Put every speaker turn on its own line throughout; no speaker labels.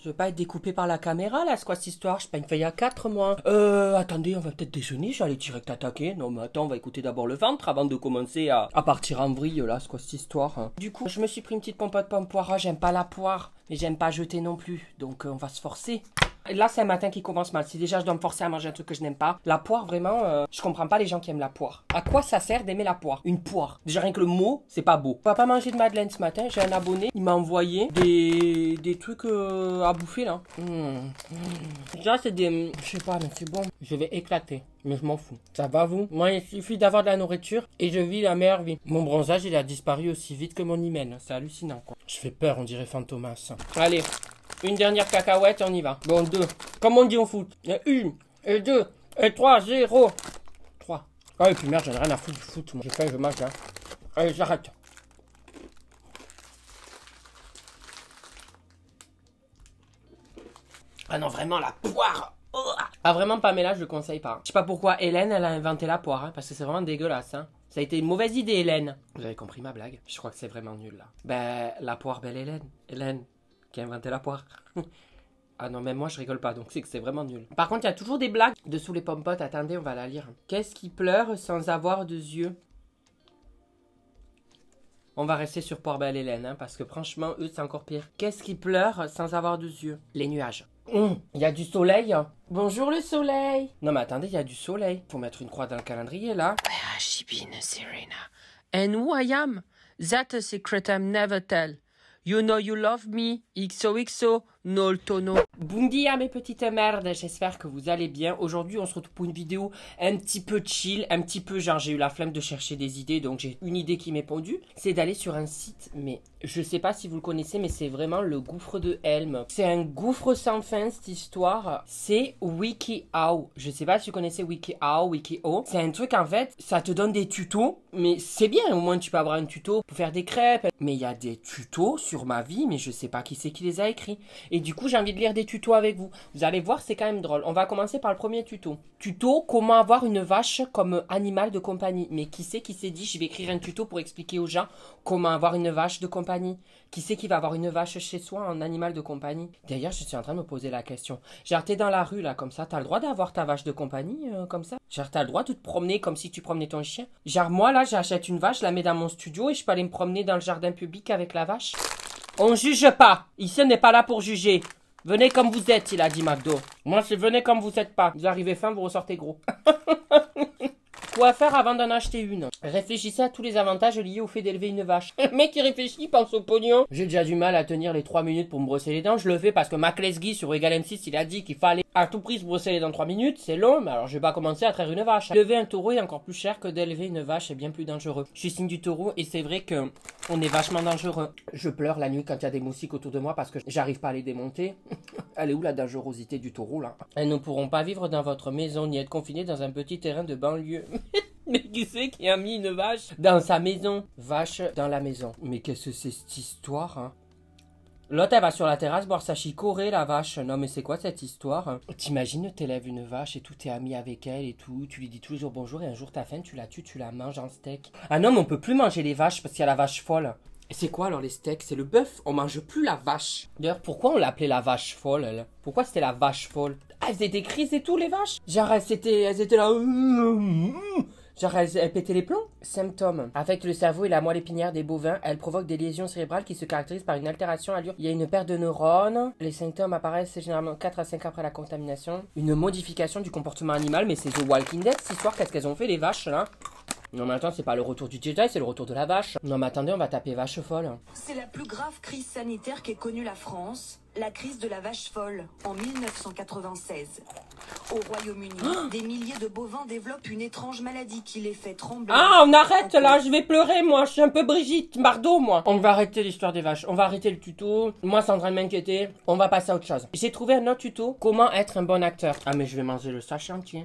Je veux pas être découpé par la caméra, là, c'est quoi cette histoire? Je suis pas une feuille à 4, moi. Attendez, on va peut-être déjeuner, je vais aller direct attaquer. Non, mais attends, on va écouter d'abord le ventre avant de commencer à partir en vrille, là, c'est quoi cette histoire, hein. Du coup, je me suis pris une petite pompote pomme poire, j'aime pas la poire, mais j'aime pas jeter non plus, donc on va se forcer. Et là, c'est un matin qui commence mal. Si déjà je dois me forcer à manger un truc que je n'aime pas, la poire, vraiment, je comprends pas les gens qui aiment la poire. À quoi ça sert d'aimer la poire? Une poire. Déjà rien que le mot, c'est pas beau. On va pas manger de madeleine ce matin. J'ai un abonné, il m'a envoyé des trucs à bouffer là. Déjà, c'est des... Je sais pas, mais c'est bon. Je vais éclater. Mais je m'en fous. Ça va vous? Moi, il suffit d'avoir de la nourriture et je vis la meilleure vie. Mon bronzage, il a disparu aussi vite que mon hymen. C'est hallucinant, quoi. Je fais peur, on dirait Fantomas. Allez. Une dernière cacahuète, on y va. Bon, 2. Comme on dit au foot. Et 1, et 2, et 3, 0. 3. Ah, et puis merde, j'en ai rien à foutre du foot. Moi, j'ai faim, je mange, hein. Allez, j'arrête. Ah non, vraiment, la poire. Oh. Ah, vraiment, Pamela, je le conseille pas. Je sais pas pourquoi Hélène, elle a inventé la poire, hein, parce que c'est vraiment dégueulasse, hein. Ça a été une mauvaise idée, Hélène. Vous avez compris ma blague? Je crois que c'est vraiment nul, là. Ben, la poire, belle Hélène. Hélène. Qui a inventé la poire. Ah non, même moi je rigole pas, donc c'est que c'est vraiment nul. Par contre, il y a toujours des blagues dessous les pommes potes. Attendez, on va la lire. Qu'est-ce qui pleure sans avoir de yeux? On va rester sur Poire Belle Hélène, hein, parce que franchement, eux, c'est encore pire. Qu'est-ce qui pleure sans avoir de yeux? Les nuages. Il y a du soleil. Bonjour le soleil. Non mais attendez, il y a du soleil. Faut mettre une croix dans le calendrier, là.
Where has she been, Serena? And who I am? That's a secret I'm never tell. You know you love me, XOXO, no tono.
Bon dia mes petites merdes, j'espère que vous allez bien. Aujourd'hui on se retrouve pour une vidéo un petit peu chill, un petit peu genre j'ai eu la flemme de chercher des idées, donc j'ai une idée qui m'est pondue. C'est d'aller sur un site, mais je sais pas si vous le connaissez, mais c'est vraiment le gouffre de Helm. C'est un gouffre sans fin cette histoire, c'est WikiHow. Je sais pas si vous connaissez WikiHow, Wikio. C'est un truc en fait, ça te donne des tutos, mais c'est bien, au moins tu peux avoir un tuto pour faire des crêpes. Mais il y a des tutos sur ma vie, mais je sais pas qui c'est qui les a écrits. Et du coup, j'ai envie de lire des tutos avec vous. Vous allez voir, c'est quand même drôle. On va commencer par le premier tuto. Tuto, comment avoir une vache comme animal de compagnie. Mais qui c'est qui s'est dit, je vais écrire un tuto pour expliquer aux gens comment avoir une vache de compagnie. Qui c'est qui va avoir une vache chez soi en animal de compagnie? D'ailleurs, je suis en train de me poser la question. Genre, t'es dans la rue, là, comme ça, t'as le droit d'avoir ta vache de compagnie, comme ça? Genre, t'as le droit de te promener comme si tu promenais ton chien? Genre, moi, là, j'achète une vache, je la mets dans mon studio et je peux aller me promener dans le jardin public avec la vache? On juge pas. Ici, on n'est pas là pour juger. Venez comme vous êtes, il a dit McDo. Moi, c'est venez comme vous êtes pas. Vous arrivez fin, vous ressortez gros. Quoi faire avant d'en acheter une? Réfléchissez à tous les avantages liés au fait d'élever une vache. Le mec qui réfléchit pense au pognon. J'ai déjà du mal à tenir les 3 minutes pour me brosser les dents. Je le fais parce que Maclesguy sur Egal M6, il a dit qu'il fallait à tout prix se brosser les dents 3 minutes. C'est long, mais alors je vais pas commencer à traire une vache. Élever un taureau est encore plus cher que d'élever une vache, c'est bien plus dangereux. Je suis signe du taureau et c'est vrai que on est vachement dangereux. Je pleure la nuit quand il y a des moustiques autour de moi parce que j'arrive pas à les démonter. Elle est où la dangerosité du taureau là? Elles ne pourront pas vivre dans votre maison ni être confinées dans un petit terrain de banlieue. Mais qui c'est qui a mis une vache dans sa maison? Vache dans la maison. Mais qu'est-ce que c'est cette histoire, hein? L'autre, elle va sur la terrasse boire sa chicorée, la vache. Non, mais c'est quoi cette histoire, hein? T'imagines, t'élèves une vache et tout, t'es ami avec elle et tout. Tu lui dis tous les jours bonjour et un jour t'as faim, tu la tues, tu la manges en steak. Ah non, mais on peut plus manger les vaches parce qu'il y a la vache folle. Et c'est quoi alors les steaks? C'est le bœuf? On mange plus la vache. D'ailleurs, pourquoi on l'appelait la vache folle, elle? Pourquoi c'était la vache folle? Ah, elles étaient crises et tout, les vaches? Genre, elles étaient là... Genre, elle pétait les plombs. Symptômes. Affecte le cerveau et la moelle épinière des bovins. Elle provoque des lésions cérébrales qui se caractérisent par une altération à l'allure. Il y a une perte de neurones. Les symptômes apparaissent généralement 4 à 5 après la contamination. Une modification du comportement animal, mais c'est The Walking Dead, cette histoire. Qu'est-ce qu'elles ont fait, les vaches, là? Non mais attends, c'est pas le retour du Jedi, c'est le retour de la vache. Non mais attendez, on va taper vache folle.
C'est la plus grave crise sanitaire qu'ait connue la France, la crise de la vache folle, en 1996. Au Royaume-Uni, des milliers de bovins développent une étrange maladie qui les fait trembler.
Ah, on arrête là, je vais pleurer moi, je suis un peu Brigitte Bardot moi. On va arrêter l'histoire des vaches, on va arrêter le tuto. Moi c'est en train de m'inquiéter, on va passer à autre chose. J'ai trouvé un autre tuto, comment être un bon acteur. Ah mais je vais manger le sachet entier.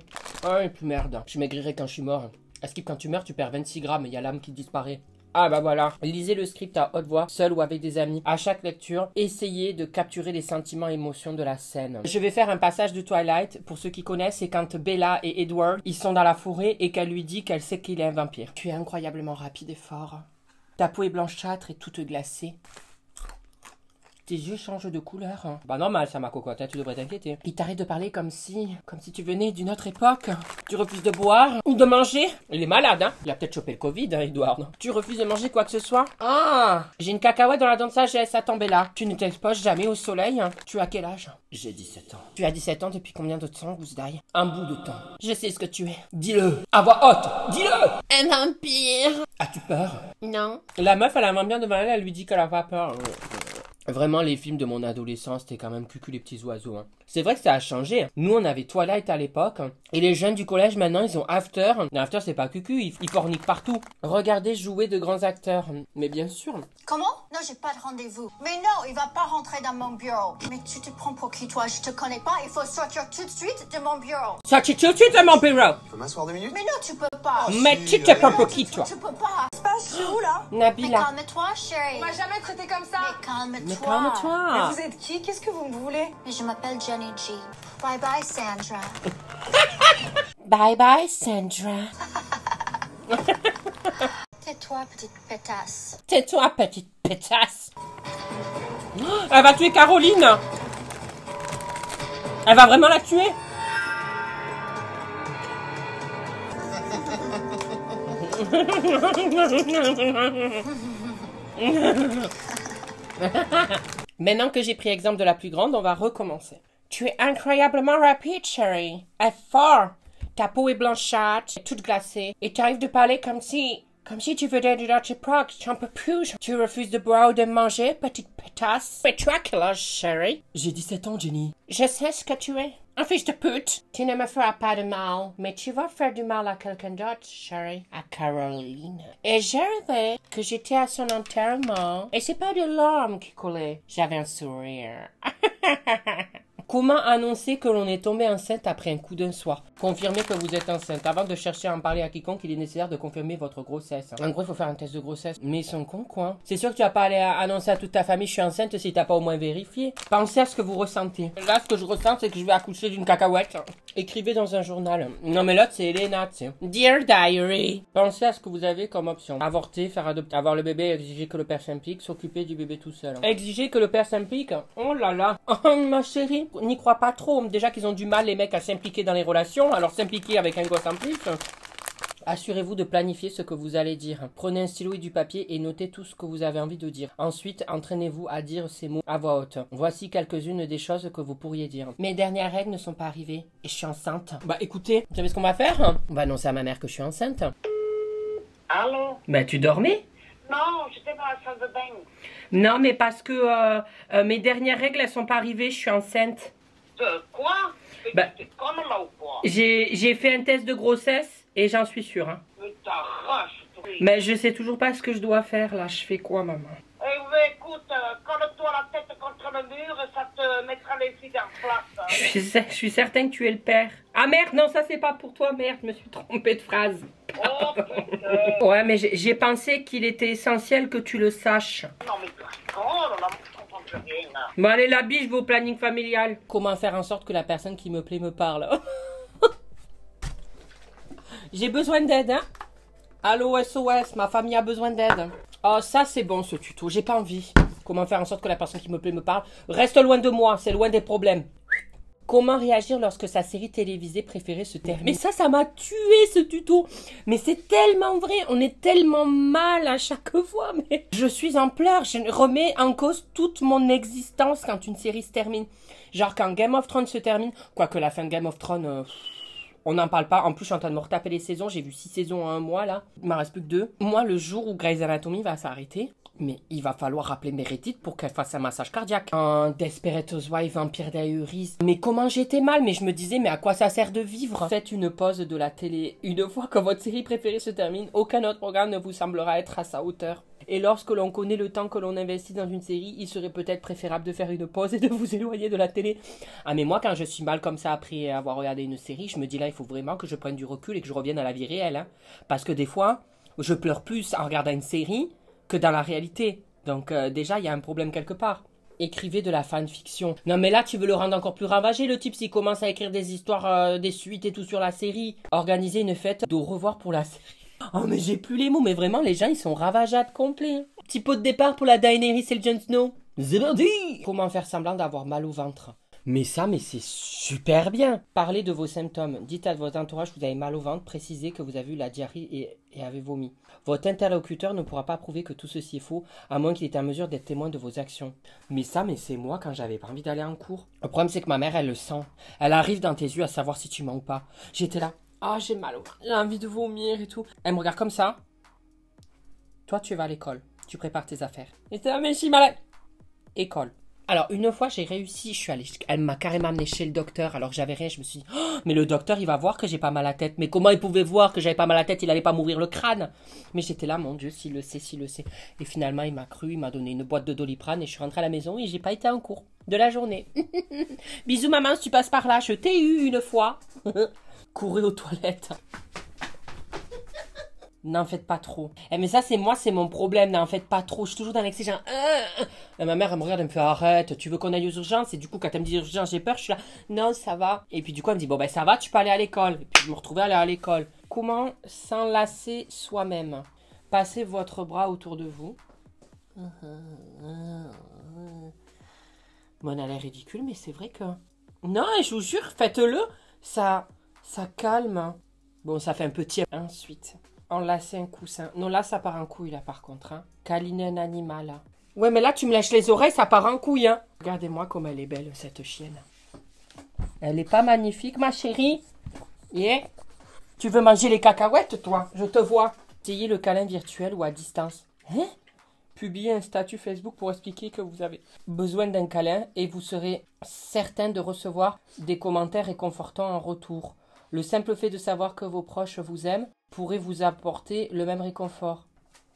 Oh et puis merde, je maigrirai quand je suis mort. À ce qui, quand tu meurs, tu perds 26 grammes et il y a l'âme qui disparaît. Ah bah voilà. Lisez le script à haute voix, seul ou avec des amis. À chaque lecture, essayez de capturer les sentiments et émotions de la scène. Je vais faire un passage de Twilight. Pour ceux qui connaissent, c'est quand Bella et Edward, ils sont dans la forêt et qu'elle lui dit qu'elle sait qu'il est un vampire. Tu es incroyablement rapide et fort. Ta peau est blanchâtre et toute glacée. Tes yeux changent de couleur. Bah normal ça ma cocotte, hein, tu devrais t'inquiéter. Il t'arrête de parler comme si tu venais d'une autre époque. Tu refuses de boire ou de manger. Il est malade, hein. Il a peut-être chopé le Covid, hein, Edouard. Tu refuses de manger quoi que ce soit. Ah, j'ai une cacahuète dans la dent de sagesse, ça tombait là. Tu ne t'exposes jamais au soleil. Hein. Tu as quel âge? J'ai 17 ans. Tu as 17 ans depuis combien de temps, Gousdaille? Un bout de temps. Je sais ce que tu es. Dis-le. À voix haute. Dis-le.
Un vampire.
As-tu peur?
Non.
La meuf, elle a bien devant elle, elle lui dit qu'elle a pas peur. Vraiment, les films de mon adolescence, c'était quand même cucu les petits oiseaux. Hein. C'est vrai que ça a changé. Nous, on avait Twilight à l'époque. Et les jeunes du collège, maintenant, ils ont After. Mais After, c'est pas cucu, ils forniquent partout. Regardez jouer de grands acteurs. Mais bien sûr.
Comment? Non, j'ai pas de rendez-vous. Mais non, il va pas rentrer dans mon bureau. Mais tu te prends pour qui, toi? Je te connais pas. Il faut sortir tout de suite de mon bureau.
Sortir tout de suite de mon bureau.
Je peux m'asseoir 2 minutes?
Mais non, tu peux pas.
Mais tu te prends pour qui, toi?
Tu peux pas. C'est pas chez où, là? Mais
Nabila.
calme-toi, chérie.
On m'a jamais traité comme ça.
Mais calme-toi.
Mais calme-toi.
Vous êtes qui? Qu'est-ce que vous me voulez?
Mais je m'appelle Jenny G. Bye bye, Sandra.
Bye bye, Sandra.
Tais-toi, petite pétasse.
Tais-toi, petite pétasse. Elle va tuer Caroline. Elle va vraiment la tuer. Maintenant que j'ai pris exemple de la plus grande, on va recommencer. Tu es incroyablement rapide, chérie. Et fort. Ta peau est blanchâtre, toute glacée. Et tu arrives de parler comme si tu venais d'une autre époque. J'en peux plus. Tu refuses de boire ou de manger, petite pétasse. Mais tu as quel âge, chérie? J'ai 17 ans, Jenny. Je sais ce que tu es. Un fils de pute. Tu ne me feras pas de mal, mais tu vas faire du mal à quelqu'un d'autre, chérie. À Caroline. Et j'ai rêvé que j'étais à son enterrement. Et c'est pas de larmes qui coulaient. J'avais un sourire. Comment annoncer que l'on est tombé enceinte après un coup d'un soir? Confirmez que vous êtes enceinte. Avant de chercher à en parler à quiconque, il est nécessaire de confirmer votre grossesse. En gros, il faut faire un test de grossesse. Mais ils sont cons, quoi. C'est sûr que tu vas pas aller annoncer à toute ta famille je suis enceinte si t'as pas au moins vérifié. Pensez à ce que vous ressentez. Là, ce que je ressens, c'est que je vais accoucher d'une cacahuète. Écrivez dans un journal. Non, mais l'autre, c'est Elena, tu sais. Dear Diary. Pensez à ce que vous avez comme option. Avorter, faire adopter, avoir le bébé, exiger que le père s'implique, s'occuper du bébé tout seul. Exiger que le père s'implique? Oh là là. Oh, ma chérie. N'y crois pas trop. Déjà qu'ils ont du mal, les mecs, à s'impliquer dans les relations. Alors s'impliquer avec un gosse en plus. Assurez-vous de planifier ce que vous allez dire. Prenez un stylo et du papier et notez tout ce que vous avez envie de dire. Ensuite, entraînez-vous à dire ces mots à voix haute. Voici quelques-unes des choses que vous pourriez dire. Mes dernières règles ne sont pas arrivées et je suis enceinte. Bah écoutez, vous savez ce qu'on va faire? On va annoncer à ma mère que je suis enceinte.
Allô?
Bah tu dormais?
Non, j'étais dans la salle de bain.
Non, mais parce que mes dernières règles, elles sont pas arrivées, je suis enceinte.
Quoi?
Bah,
T'es conne là ou quoi?
J'ai fait un test de grossesse et j'en suis sûre. Hein.
Mais t'arraches, toi.
Mais je sais toujours pas ce que je dois faire là. Je fais quoi, maman?
Eh oui, écoute, colle-toi la tête contre le mur, ça te mettra les filles en place. Hein.
Je suis certaine que tu es le père. Ah merde, non, ça c'est pas pour toi, merde, je me suis trompée de phrase.
Oh putain.
Ouais, mais j'ai pensé qu'il était essentiel que tu le saches.
Non mais tu rigoles, là, je comprends plus rien. Là.
Bon allez, la biche va au planning familial. Comment faire en sorte que la personne qui me plaît me parle? J'ai besoin d'aide, hein? Allô SOS, ma famille a besoin d'aide. Oh, ça c'est bon ce tuto, j'ai pas envie. Comment faire en sorte que la personne qui me plaît me parle? Reste loin de moi, c'est loin des problèmes. Comment réagir lorsque sa série télévisée préférée se termine? Mais ça m'a tué ce tuto. Mais c'est tellement vrai, on est tellement mal à chaque fois. Mais je suis en pleurs, je remets en cause toute mon existence quand une série se termine. Genre quand Game of Thrones se termine, quoique la fin de Game of Thrones... on n'en parle pas. En plus, je suis en train de me retaper les saisons. J'ai vu 6 saisons en un mois, là. Il m'en reste plus que 2. Moi, le jour où Grey's Anatomy va s'arrêter, mais il va falloir rappeler Meredith pour qu'elle fasse un massage cardiaque. Un Desperate Housewives, Vampire Diaries. Mais comment j'étais mal. Mais je me disais, mais à quoi ça sert de vivre? Faites une pause de la télé. Une fois que votre série préférée se termine, aucun autre programme ne vous semblera être à sa hauteur. Et lorsque l'on connaît le temps que l'on investit dans une série, il serait peut-être préférable de faire une pause et de vous éloigner de la télé. Ah mais moi quand je suis mal comme ça après avoir regardé une série, je me dis là il faut vraiment que je prenne du recul et que je revienne à la vie réelle. Hein. Parce que des fois, je pleure plus en regardant une série que dans la réalité. Donc déjà il y a un problème quelque part. Écrivez de la fanfiction. Non mais là tu veux le rendre encore plus ravagé le type s'il commence à écrire des histoires, des suites et tout sur la série. Organisez une fête d'au revoir pour la série. Oh mais j'ai plus les mots, mais vraiment les gens ils sont ravageables complets. Petit pot de départ pour la Daenerys et le Jon Snow. C'est parti. Comment faire semblant d'avoir mal au ventre? Mais ça, mais c'est super bien. Parlez de vos symptômes. Dites à votre entourage que vous avez mal au ventre. Précisez que vous avez eu la diarrhée et avez vomi. Votre interlocuteur ne pourra pas prouver que tout ceci est faux, à moins qu'il ait en mesure d'être témoin de vos actions. Mais ça, mais c'est moi quand j'avais pas envie d'aller en cours. Le problème, c'est que ma mère, elle le sent. Elle arrive dans tes yeux à savoir si tu mens ou pas. J'étais là. Ah, j'ai mal au ventre. J'ai envie de vomir et tout. Elle me regarde comme ça. Toi, tu vas à l'école. Tu prépares tes affaires. Et t'es là, mais je suis malade. École. Alors, une fois, j'ai réussi, je suis allée, elle m'a carrément amené chez le docteur, alors que j'avais rien, je me suis dit, oh, mais le docteur, il va voir que j'ai pas mal à la tête. Mais comment il pouvait voir que j'avais pas mal à la tête, il allait pas m'ouvrir le crâne. Mais j'étais là, mon Dieu, s'il le sait, s'il le sait. Et finalement, il m'a cru, il m'a donné une boîte de Doliprane et je suis rentrée à la maison et j'ai pas été en cours de la journée. Bisous maman, si tu passes par là, je t'ai eu une fois. Courez aux toilettes. N'en faites pas trop. Eh mais ça c'est moi, c'est mon problème, n'en faites pas trop. Je suis toujours dans l'excès, genre... Et ma mère elle me regarde, elle me fait arrête, tu veux qu'on aille aux urgences? Et du coup quand elle me dit urgences, j'ai peur, je suis là, non ça va. Et puis du coup elle me dit bon ben ça va, tu peux aller à l'école. Et puis je me retrouvais à aller à l'école. Comment s'enlacer soi-même? Passez votre bras autour de vous. Bon, on a l'air ridicule, mais c'est vrai que... Non, je vous jure, faites-le. Ça calme. Bon, ça fait un petit... Ensuite... Enlacer un coussin. Non, là, ça part en couille, là, par contre. Hein. Câliner un animal. Là. Ouais, mais là, tu me lèches les oreilles, ça part en couille. Hein. Regardez-moi comme elle est belle, cette chienne. Elle est pas magnifique, ma chérie? Yeah. Tu veux manger les cacahuètes, toi? Je te vois. Essayez le câlin virtuel ou à distance. Hein? Publiez un statut Facebook pour expliquer que vous avez besoin d'un câlin et vous serez certain de recevoir des commentaires réconfortants en retour. Le simple fait de savoir que vos proches vous aiment pourrait vous apporter le même réconfort.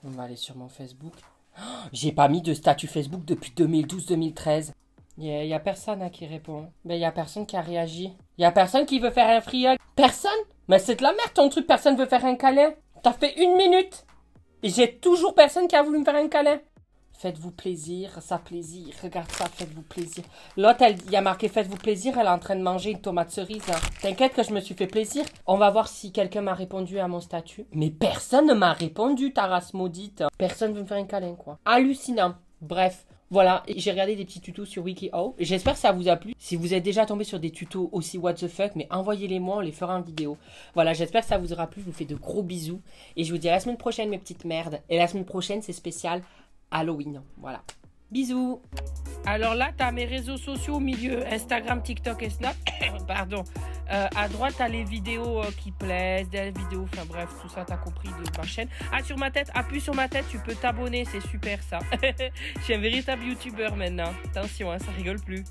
On va aller sur mon Facebook. Oh, j'ai pas mis de statut Facebook depuis 2012-2013. Il y a personne qui répond. Ben, il y a personne qui a réagi. Il y a personne qui veut faire un free hug. Personne? Mais c'est de la merde ton truc, personne veut faire un câlin. T'as fait 1 minute. Et j'ai toujours personne qui a voulu me faire un câlin. Faites-vous plaisir, ça plaisir. Regarde ça, faites-vous plaisir. L'autre, il y a marqué faites-vous plaisir, elle est en train de manger une tomate cerise. Hein. T'inquiète que je me suis fait plaisir. On va voir si quelqu'un m'a répondu à mon statut. Mais personne ne m'a répondu, ta race maudite. Personne veut me faire un câlin, quoi. Hallucinant. Bref. Voilà, j'ai regardé des petits tutos sur Wikio. J'espère que ça vous a plu. Si vous êtes déjà tombé sur des tutos aussi what the fuck, mais envoyez-les moi, on les fera en vidéo. Voilà, j'espère que ça vous aura plu. Je vous fais de gros bisous. Et je vous dis à la semaine prochaine, mes petites merdes. Et la semaine prochaine, c'est spécial Halloween. Voilà. Bisous.
Alors là, tu as mes réseaux sociaux au milieu, Instagram, TikTok et Snap. Pardon. À droite, tu as les vidéos qui plaisent, des vidéos, enfin bref, tout ça, tu as compris de ma chaîne. Ah, sur ma tête, appuie sur ma tête, tu peux t'abonner, c'est super ça. Je suis un véritable youtubeur maintenant. Attention, hein, ça rigole plus.